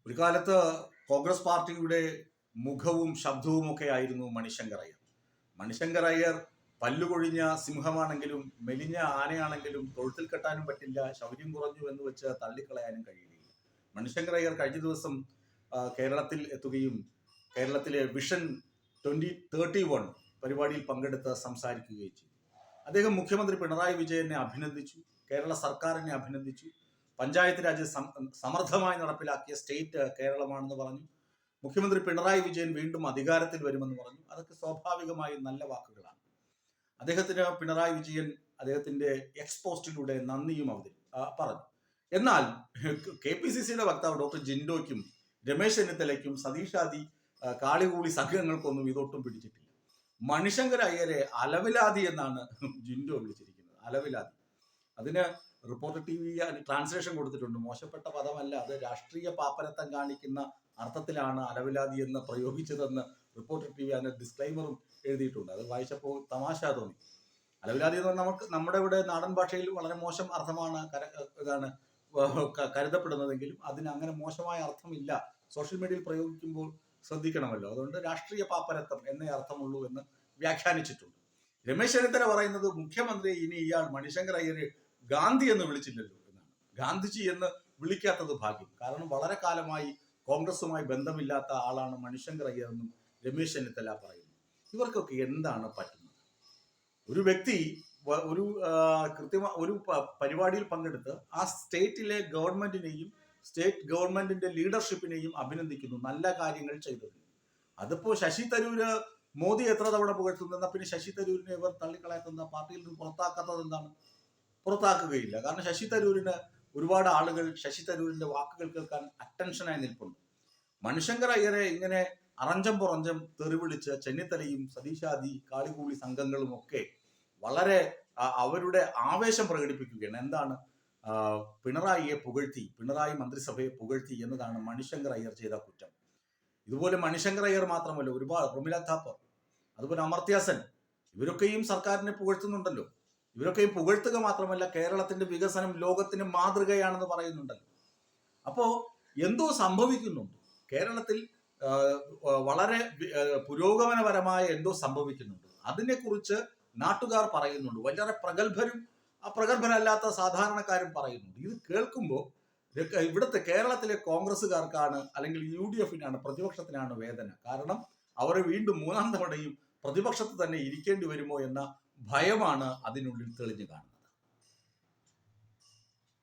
ഒരു കാലത്ത് കോൺഗ്രസ് പാർട്ടിയുടെ മുഖവും ശബ്ദവും ഒക്കെ ആയിരുന്നു മണിശങ്കർ അയ്യർ. മണിശങ്കർ അയ്യർ പല്ലുകൊഴിഞ്ഞ സിംഹമാണെങ്കിലും മെലിഞ്ഞ ആനയാണെങ്കിലും തൊഴുത്തിൽ കെട്ടാനും പറ്റില്ല, ശൗര്യം കുറഞ്ഞു എന്ന് വെച്ച് തള്ളിക്കളയാനും കഴിയുകയില്ല. മണിശങ്കർ അയ്യർ കഴിഞ്ഞ ദിവസം കേരളത്തിൽ എത്തുകയും കേരളത്തിലെ വിഷൻ 2031 പരിപാടിയിൽ പങ്കെടുത്ത് സംസാരിക്കുകയും ചെയ്തു. അദ്ദേഹം മുഖ്യമന്ത്രി പിണറായി വിജയനെ അഭിനന്ദിച്ചു, കേരള സർക്കാരിനെ അഭിനന്ദിച്ചു. പഞ്ചായത്ത് രാജ് സമർത്ഥമായി നടപ്പിലാക്കിയ സ്റ്റേറ്റ് കേരളമാണെന്ന് പറഞ്ഞു. മുഖ്യമന്ത്രി പിണറായി വിജയൻ വീണ്ടും അധികാരത്തിൽ വരുമെന്ന് പറഞ്ഞു. അതൊക്കെ സ്വാഭാവികമായും നല്ല വാക്കുകളാണ്. അദ്ദേഹത്തിന് പിണറായി വിജയൻ അദ്ദേഹത്തിന്റെ എക്സ്പോസ്റ്റിലൂടെ നന്ദിയും പറഞ്ഞു. എന്നാൽ KPCCയുടെ വക്താവ് ഡോക്ടർ ജിൻഡോയ്ക്കും രമേശ് ചെന്നിത്തലയ്ക്കും സതീഷാദി കാളികൂളി സംഘങ്ങൾക്കൊന്നും ഇതൊട്ടും പിടിച്ചിട്ടില്ല. മണിശങ്കർ അയ്യരെ അലവിലാതി എന്നാണ് ജിൻഡോ വിളിച്ചിരിക്കുന്നത്. അലവിലാതി. അതിന് റിപ്പോർട്ടർ TV ട്രാൻസ്ലേഷൻ കൊടുത്തിട്ടുണ്ട്. മോശപ്പെട്ട പദമല്ല, അത് രാഷ്ട്രീയ പാപ്പരത്തം കാണിക്കുന്ന അർത്ഥത്തിലാണ് അലവിലാതി എന്ന് പ്രയോഗിച്ചതെന്ന് റിപ്പോർട്ടർ TV അതിന് ഡിസ്ക്ലൈമറും എഴുതിയിട്ടുണ്ട്. അത് വായിച്ചപ്പോൾ തമാശ തോന്നി. അലവിലാതി എന്ന് പറഞ്ഞാൽ നമ്മുടെ ഇവിടെ നാടൻ ഭാഷയിൽ വളരെ മോശം അർത്ഥമാണ് കരുതപ്പെടുന്നതെങ്കിലും അതിന് അങ്ങനെ മോശമായ അർത്ഥമില്ല. സോഷ്യൽ മീഡിയയിൽ പ്രയോഗിക്കുമ്പോൾ ശ്രദ്ധിക്കണമല്ലോ. അതുകൊണ്ട് രാഷ്ട്രീയ പാപ്പരത്തം എന്നേ അർത്ഥമുള്ളൂ എന്ന് വ്യാഖ്യാനിച്ചിട്ടുണ്ട്. രമേശ് ചെന്നിത്തല പറയുന്നത് മുഖ്യമന്ത്രിയെ ഇനി ഇയാൾ മണിശങ്കർ അയ്യരെ ഗാന്ധി എന്ന് വിളിച്ചില്ലല്ലോ എന്നാണ്. ഗാന്ധിജി എന്ന് വിളിക്കാത്തത് ഭാഗ്യം. കാരണം വളരെ കാലമായി കോൺഗ്രസുമായി ബന്ധമില്ലാത്ത ആളാണ് മണിശങ്കർ അയ്യർ എന്നും രമേശ് ചെന്നിത്തല പറയുന്നു. ഇവർക്കൊക്കെ എന്താണ് പറ്റുന്നത്? ഒരു വ്യക്തി ഒരു പരിപാടിയിൽ പങ്കെടുത്ത് ആ സ്റ്റേറ്റിലെ ഗവൺമെന്റിനെയും സ്റ്റേറ്റ് ഗവൺമെന്റിന്റെ ലീഡർഷിപ്പിനെയും അഭിനന്ദിക്കുന്നു, നല്ല കാര്യങ്ങൾ ചെയ്തത്. അതിപ്പോ ശശി തരൂര് മോദി എത്ര തവണ പുകഴ്ത്തുന്ന, പിന്നെ ശശി തരൂരിനെ ഇവർ തള്ളിക്കളയാത്ത പാർട്ടിയിൽ നിന്ന് പുറത്താക്കാത്തത് എന്താണ്? പുറത്താക്കുകയില്ല. കാരണം ശശി തരൂരിന് ഒരുപാട് ആളുകൾ ശശി തരൂരിന്റെ വാക്കുകൾ കേൾക്കാൻ അറ്റൻഷനായി നിൽപ്പുണ്ട്. മണിശങ്കർ അയ്യരെ ഇങ്ങനെ അറഞ്ചം പുറഞ്ചം തെറിവിളിച്ച് ചെന്നിത്തലയും സതീഷാദി കാളികൂളി സംഘങ്ങളും ഒക്കെ വളരെ അവരുടെ ആവേശം പ്രകടിപ്പിക്കുകയാണ്. എന്താണ്? പിണറായിയെ പുകഴ്ത്തി, പിണറായി മന്ത്രിസഭയെ പുകഴ്ത്തി എന്നതാണ് മണിശങ്കർ അയ്യർ ചെയ്ത കുറ്റം. ഇതുപോലെ മണിശങ്കർ അയ്യർ മാത്രമല്ല, ഒരുപാട് പ്രമില താപ്പർ, അതുപോലെ അമർത്യ സെൻ, ഇവരൊക്കെയും സർക്കാരിനെ പുകഴ്ത്തുന്നുണ്ടല്ലോ. ഇവരൊക്കെയും പുകഴ്ത്തുക മാത്രമല്ല, കേരളത്തിന്റെ വികസനം ലോകത്തിന് മാതൃകയാണെന്ന് പറയുന്നുണ്ടല്ലോ. അപ്പോ എന്തോ സംഭവിക്കുന്നുണ്ട് കേരളത്തിൽ. വളരെ പുരോഗമനപരമായ എന്തോ സംഭവിക്കുന്നുണ്ട്. അതിനെക്കുറിച്ച് നാട്ടുകാർ പറയുന്നുണ്ട്. വളരെ പ്രഗത്ഭരല്ലാത്ത സാധാരണക്കാരും പറയുന്നുണ്ട്. ഇത് കേൾക്കുമ്പോൾ ഇവിടുത്തെ കേരളത്തിലെ കോൺഗ്രസ്സുകാർക്കാണ്, അല്ലെങ്കിൽ UDF-നാണ്, പ്രതിപക്ഷത്തിനാണ് വേദന. കാരണം അവർ വീണ്ടും മൂന്നാം തവണയും പ്രതിപക്ഷത്ത് തന്നെ ഇരിക്കേണ്ടി വരുമോ എന്ന ഭയമാണ് അതിനുള്ളിൽ തെളിഞ്ഞു കാണുന്നത്.